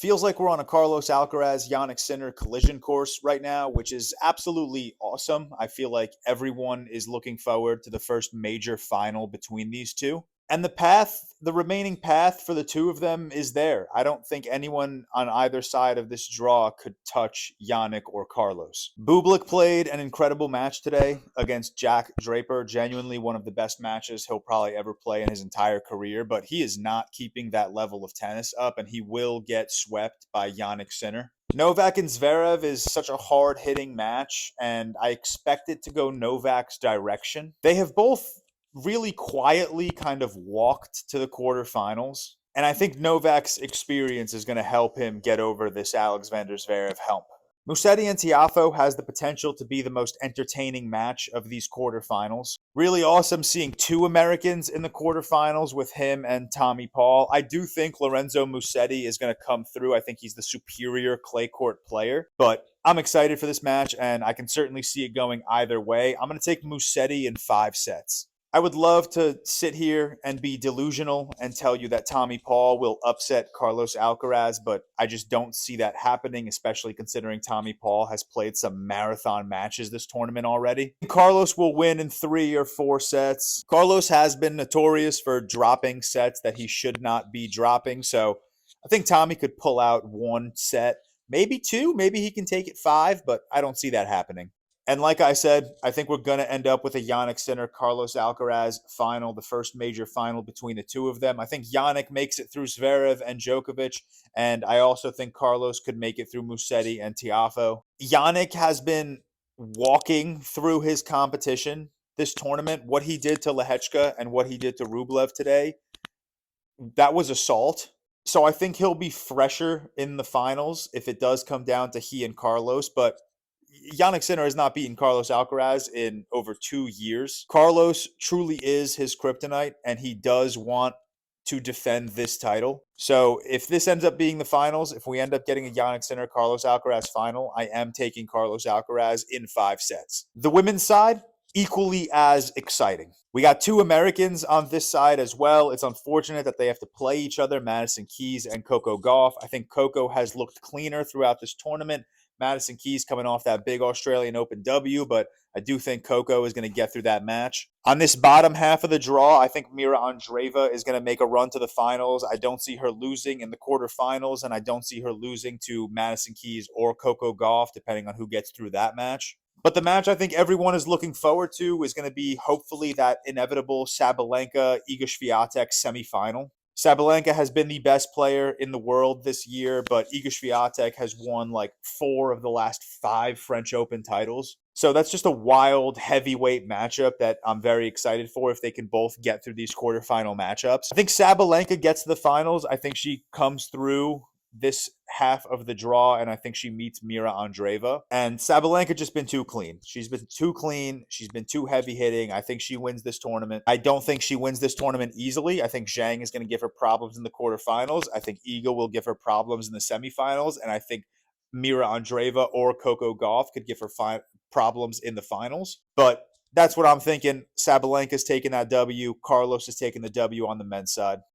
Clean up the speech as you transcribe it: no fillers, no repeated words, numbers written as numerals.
Feels like we're on a Carlos Alcaraz, Yannick Sinner collision course right now, which is absolutely awesome. I feel like everyone is looking forward to the first major final between these two. And the remaining path for the two of them is there. I don't think anyone on either side of this draw could touch Yannick or Carlos. Bublik played an incredible match today against Jack Draper, genuinely one of the best matches he'll probably ever play in his entire career, but he is not keeping that level of tennis up, and he will get swept by Yannick Sinner. Novak and Zverev is such a hard hitting match, and I expect it to go Novak's direction. They have both really quietly kind of walked to the quarterfinals. And I think Novak's experience is going to help him get over this Alexander Zverev hump. Musetti and Tiafoe has the potential to be the most entertaining match of these quarterfinals. Really awesome seeing two Americans in the quarterfinals with him and Tommy Paul. I do think Lorenzo Musetti is going to come through. I think he's the superior clay court player, but I'm excited for this match, and I can certainly see it going either way. I'm going to take Musetti in 5 sets. I would love to sit here and be delusional and tell you that Tommy Paul will upset Carlos Alcaraz, but I just don't see that happening, especially considering Tommy Paul has played some marathon matches this tournament already. Carlos will win in 3 or 4 sets. Carlos has been notorious for dropping sets that he should not be dropping, so I think Tommy could pull out 1 set, maybe 2, maybe he can take it 5, but I don't see that happening. And like I said, I think we're going to end up with a Yannick Sinner, Carlos Alcaraz final, the first major final between the two of them. I think Yannick makes it through Zverev and Djokovic, and I also think Carlos could make it through Musetti and Tiafoe. Yannick has been walking through his competition this tournament. What he did to Lehechka and what he did to Rublev today, that was assault. So I think he'll be fresher in the finals if it does come down to he and Carlos, but Yannick Sinner has not beaten Carlos Alcaraz in over 2 years. Carlos truly is his kryptonite, and he does want to defend this title. So if this ends up being the finals, if we end up getting a Yannick Sinner Carlos Alcaraz final, I am taking Carlos Alcaraz in 5 sets. The women's side, equally as exciting. We got 2 Americans on this side as well. It's unfortunate that they have to play each other, Madison Keys and Coco Gauff. I think Coco has looked cleaner throughout this tournament. Madison Keys coming off that big Australian Open W, but I do think Coco is going to get through that match. On this bottom half of the draw, I think Mira Andreeva is going to make a run to the finals. I don't see her losing in the quarterfinals, and I don't see her losing to Madison Keys or Coco Gauff, depending on who gets through that match. But the match I think everyone is looking forward to is going to be hopefully that inevitable Sabalenka-Iga Swiatek semifinal. Sabalenka has been the best player in the world this year, but Iga Swiatek has won like 4 of the last 5 French Open titles. So that's just a wild heavyweight matchup that I'm very excited for if they can both get through these quarterfinal matchups. I think Sabalenka gets to the finals. I think she comes through this half of the draw, and I think she meets Mira Andreeva. And Sabalenka just been too clean. She's been too clean. She's been too heavy hitting. I think she wins this tournament. I don't think she wins this tournament easily. I think Zhang is going to give her problems in the quarterfinals. I think Iga will give her problems in the semifinals, and I think Mira Andreeva or Coco Gauff could give her problems in the finals. But that's what I'm thinking. Sabalenka's taking that W. Carlos is taking the W on the men's side.